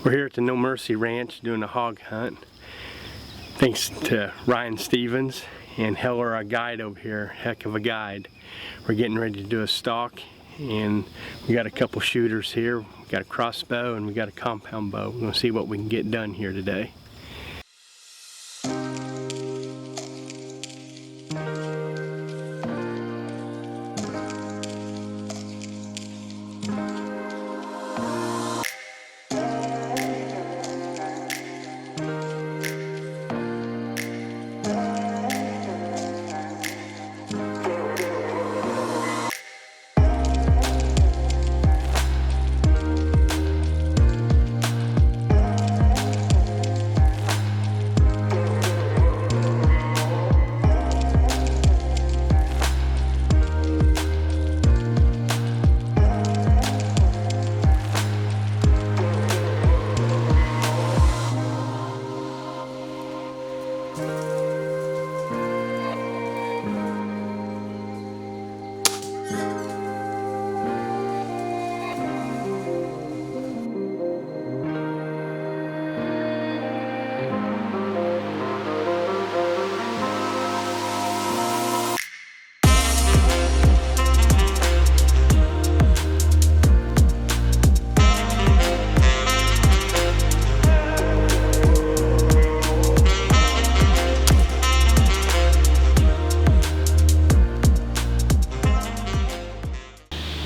We're here at the No Mercy Ranch doing a hog hunt. Thanks to Ryan Stevens and Heller, our guide over here, heck of a guide. We're getting ready to do a stalk, and we got a couple shooters here. We got a crossbow and we got a compound bow. We're gonna see what we can get done here today.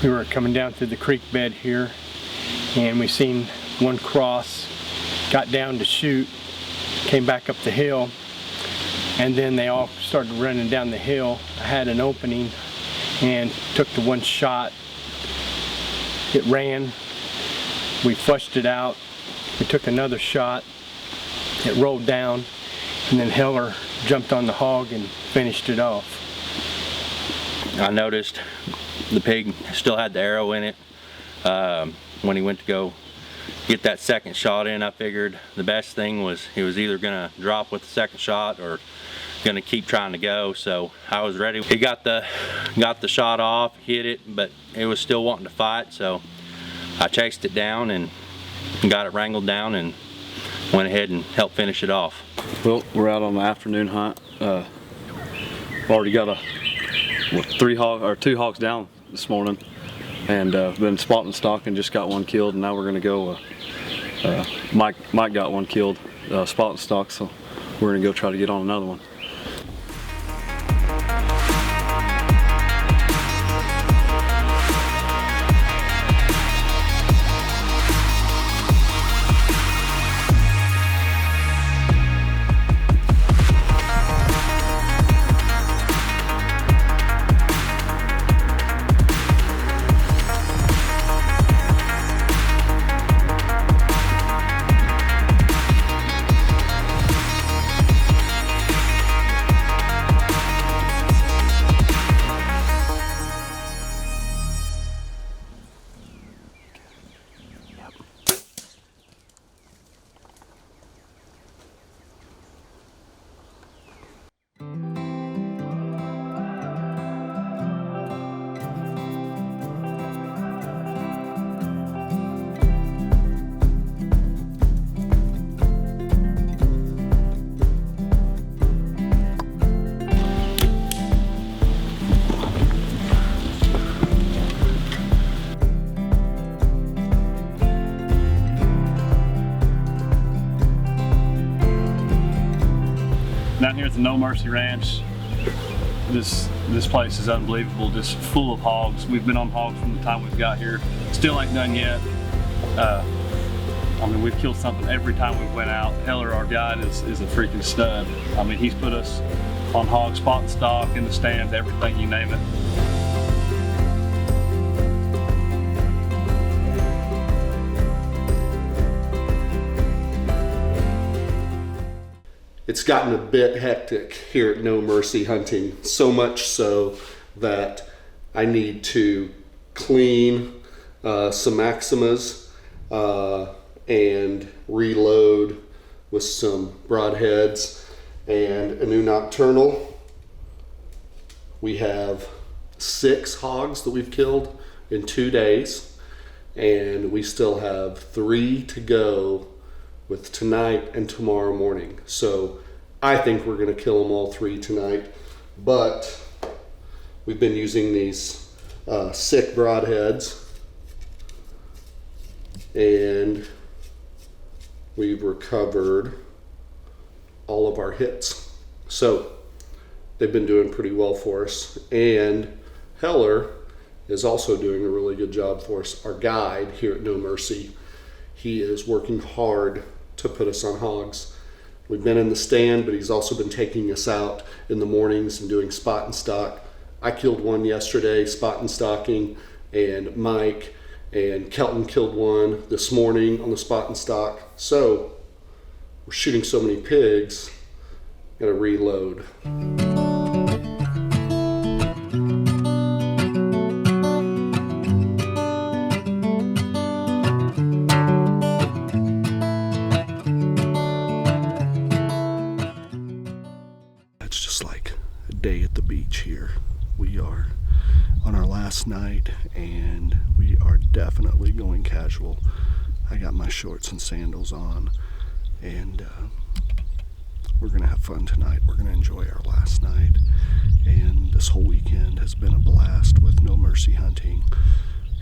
We were coming down through the creek bed here, and we seen one cross, got down to shoot, came back up the hill, and then they all started running down the hill. I had an opening and took the one shot. It ran, we flushed it out, we took another shot, it rolled down, and then Heller jumped on the hog and finished it off. I noticed the pig still had the arrow in it. When he went to go get that second shot in, I figured the best thing was he was either gonna drop with the second shot or gonna keep trying to go. So I was ready. He got the shot off, hit it, but it was still wanting to fight. So I chased it down and got it wrangled down and went ahead and helped finish it off. Well, we're out on the afternoon hunt. Already got two hogs down this morning, and been spotting stock and just got one killed, and now we're gonna go Mike got one killed spotting stock, so we're gonna go try to get on another one. Down here at the No Mercy Ranch, this place is unbelievable, just full of hogs. We've been on hogs from the time we've got here. Still ain't done yet. I mean, we've killed something every time we went out. Heller, our guide, is a freaking stud. I mean, he's put us on hog spot and stock, in the stands, everything, you name it. It's gotten a bit hectic here at No Mercy hunting, so much so that I need to clean some Maximas and reload with some broadheads and a new nocturnal. We have 6 hogs that we've killed in 2 days, and we still have 3 to go with tonight and tomorrow morning. So I think we're gonna kill them all 3 tonight, but we've been using these sick broadheads, and we've recovered all of our hits. So they've been doing pretty well for us. And Heller is also doing a really good job for us. Our guide here at No Mercy, he is working hard to put us on hogs. We've been in the stand, but he's also been taking us out in the mornings and doing spot and stock. I killed one yesterday, spot and stocking, and Mike and Kelton killed one this morning on the spot and stock. So we're shooting so many pigs, gotta reload. It's just like a day at the beach here. We are on our last night and we are definitely going casual. I got my shorts and sandals on, and we're gonna have fun tonight. We're gonna enjoy our last night, and this whole weekend has been a blast with No Mercy hunting.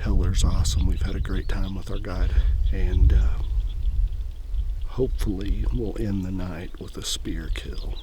Heller's awesome. We've had a great time with our guide, and hopefully we'll end the night with a spear kill.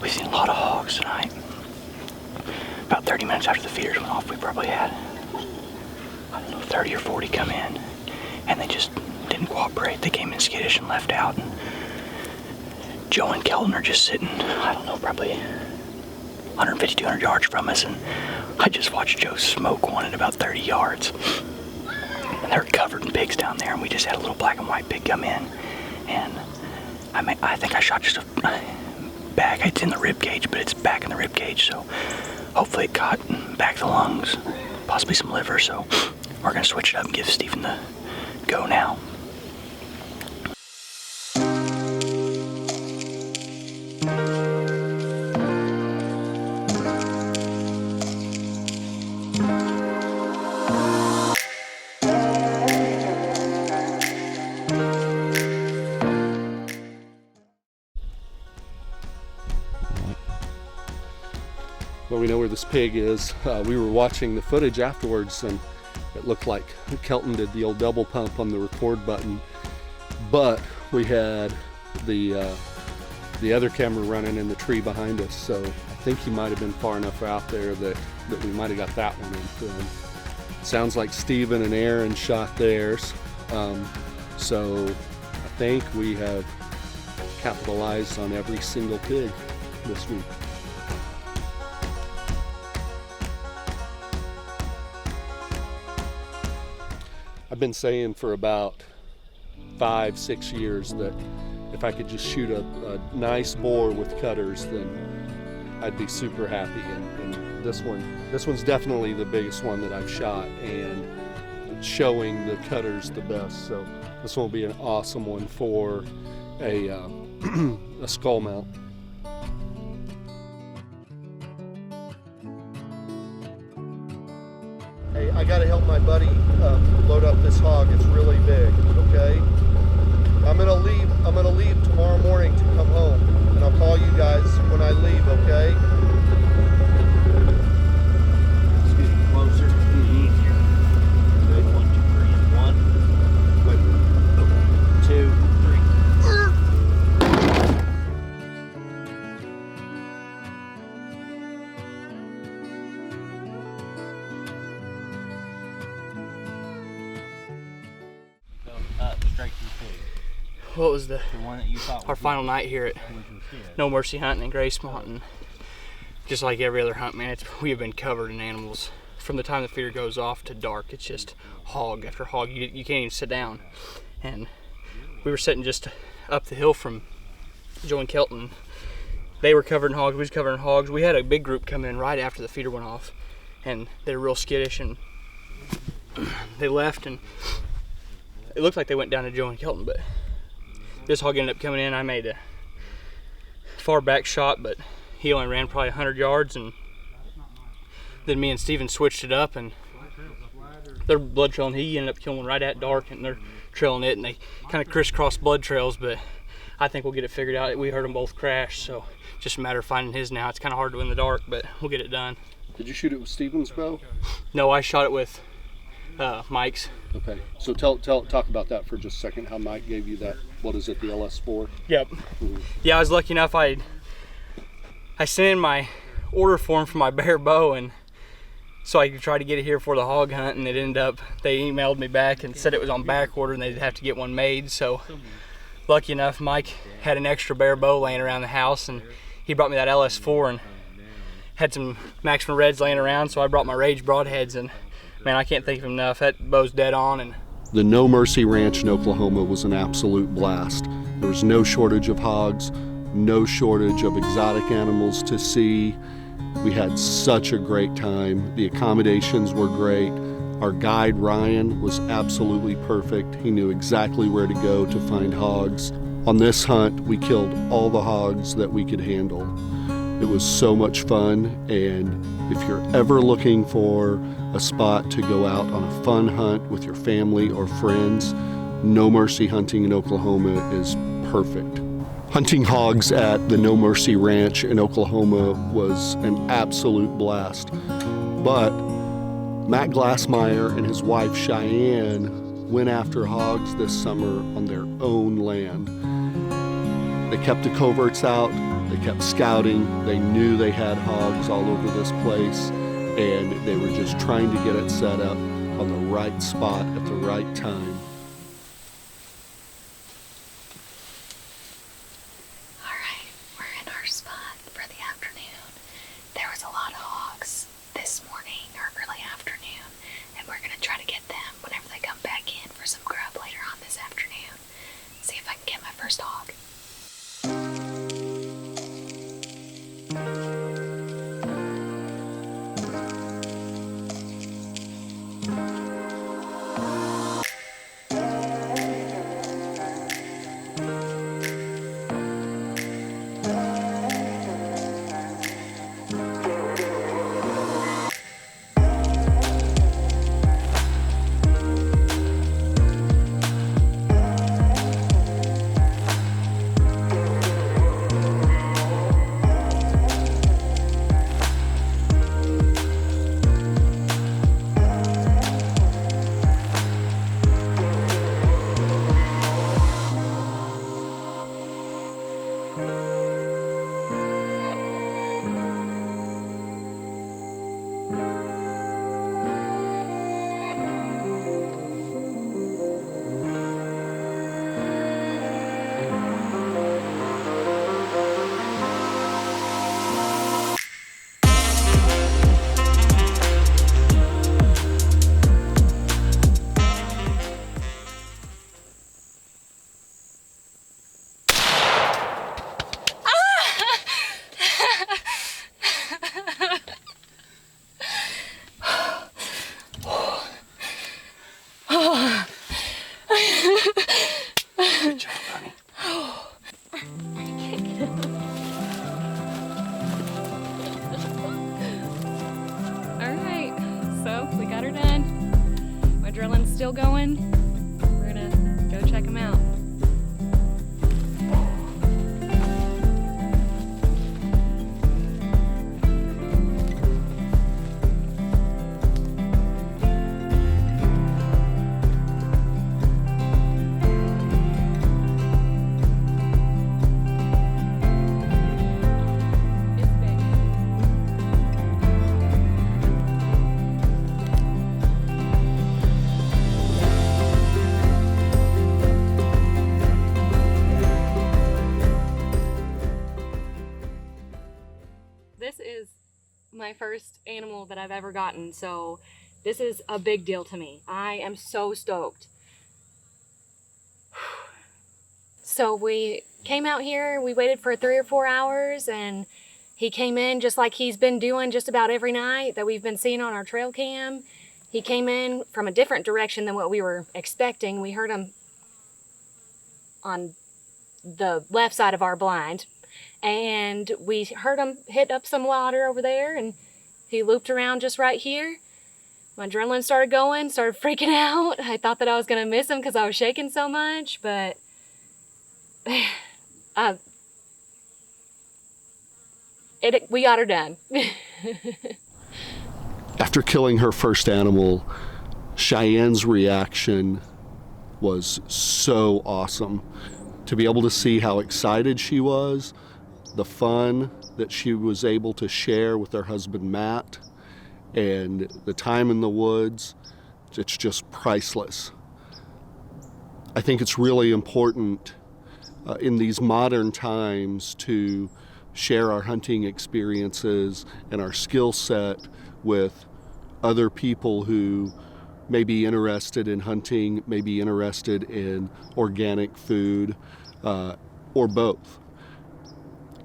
We've seen a lot of hogs tonight. About 30 minutes after the feeders went off, we probably had, 30 or 40 come in, and they just didn't cooperate. They came in skittish and left out. And Joe and Kelton are just sitting, probably 150, 200 yards from us, and I just watched Joe smoke one at about 30 yards. And they're covered in pigs down there, and we just had a little black and white pig come in, and I think I shot just a back. It's in the rib cage, but it's back in the rib cage, so hopefully it caught back the lungs, possibly some liver. So we're gonna switch it up and give Stephen the go now. Well, we know where this pig is. We were watching the footage afterwards, and it looked like Kelton did the old double pump on the record button, but we had the other camera running in the tree behind us, so I think he might have been far enough out there that we might have got that one in film. Sounds like Stephen and Aaron shot theirs, so I think we have capitalized on every single pig this week. I've been saying for about 5-6 years that if I could just shoot a nice boar with cutters, then I'd be super happy. And this one's definitely the biggest one that I've shot, and showing the cutters the best. So this one will be an awesome one for a a skull mount. Hey, I got to help my buddy load up this hog. It's really big. Okay, I'm gonna leave tomorrow morning to come home, and I'll call you guys when I leave. Okay. Excuse me, closer. Good. 1, 2, 3 and 1. 2, 3. Straight to the pig. What was the one that you thought our final night here at No Mercy Hunting in Gracemont, and just like every other hunt, man, we have been covered in animals from the time the feeder goes off to dark. It's just hog after hog. You can't even sit down. And we were sitting just up the hill from Joe and Kelton. They were covered in hogs. We was covered in hogs. We had a big group come in right after the feeder went off, and they were real skittish, and they left, and it looked like they went down to Joe and Kelton, but this hog ended up coming in. I made a far back shot, but he only ran probably 100 yards, and then me and Steven switched it up, and they're blood trailing. He ended up killing one right at dark, and they're trailing it, and they kind of crisscross blood trails, but I think we'll get it figured out. We heard them both crash, so just a matter of finding his now. It's kind of hard to in the dark, but we'll get it done. Did you shoot it with Steven's bow? No, I shot it with Mike's. Okay, so talk about that for just a second. How Mike gave you that? What is it? The LS4? Yep. Mm-hmm. Yeah, I was lucky enough. I sent in my order form for my bear bow, and so I could try to get it here for the hog hunt, and it ended up, they emailed me back and said it was on back order and they'd have to get one made. So lucky enough, Mike had an extra bear bow laying around the house, and he brought me that LS4 and had some Maxima Reds laying around, so I brought my Rage broadheads, and man, I can't think of enough. That bow's dead on. And the No Mercy Ranch in Oklahoma was an absolute blast. There was no shortage of hogs, no shortage of exotic animals to see. We had such a great time. The accommodations were great. Our guide, Ryan, was absolutely perfect. He knew exactly where to go to find hogs. On this hunt, we killed all the hogs that we could handle. It was so much fun, and if you're ever looking for a spot to go out on a fun hunt with your family or friends, No Mercy Hunting in Oklahoma is perfect. Hunting hogs at the No Mercy Ranch in Oklahoma was an absolute blast. But Matt Glassmeyer and his wife Cheyanne went after hogs this summer on their own land. They kept the coverts out, they kept scouting, they knew they had hogs all over this place, and they were just trying to get it set up on the right spot at the right time. Alright, we're in our spot for the afternoon. There was a lot of hogs this morning or early afternoon, and we're gonna try to get them whenever they come back in for some grub later on this afternoon. See if I can get my first hog. still going. We're gonna go check them out. This is my first animal that I've ever gotten, so this is a big deal to me. I am so stoked. So we came out here, we waited for 3 or 4 hours, and he came in just like he's been doing just about every night that we've been seeing on our trail cam. He came in from a different direction than what we were expecting. We heard him on the left side of our blind, and we heard him hit up some water over there, and he looped around just right here. My adrenaline started going, started freaking out. I thought that I was gonna miss him because I was shaking so much, but we got her done. After killing her first animal, Cheyenne's reaction was so awesome. To be able to see how excited she was, the fun that she was able to share with her husband Matt, and the time in the woods, it's just priceless. I think it's really important in these modern times to share our hunting experiences and our skill set with other people who may be interested in hunting, may be interested in organic food, or both.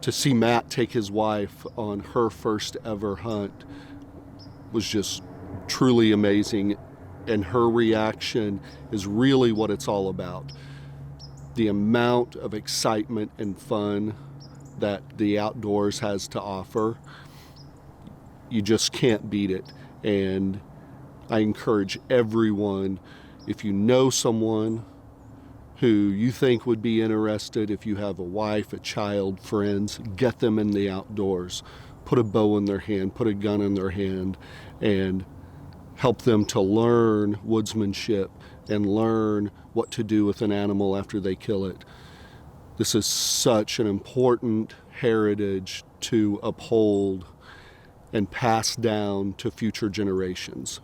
To see Matt take his wife on her first ever hunt was just truly amazing, and her reaction is really what it's all about. The amount of excitement and fun that the outdoors has to offer, you just can't beat it. And I encourage everyone, if you know someone who you think would be interested, if you have a wife, a child, friends, get them in the outdoors. Put a bow in their hand, put a gun in their hand, and help them to learn woodsmanship and learn what to do with an animal after they kill it. This is such an important heritage to uphold and pass down to future generations.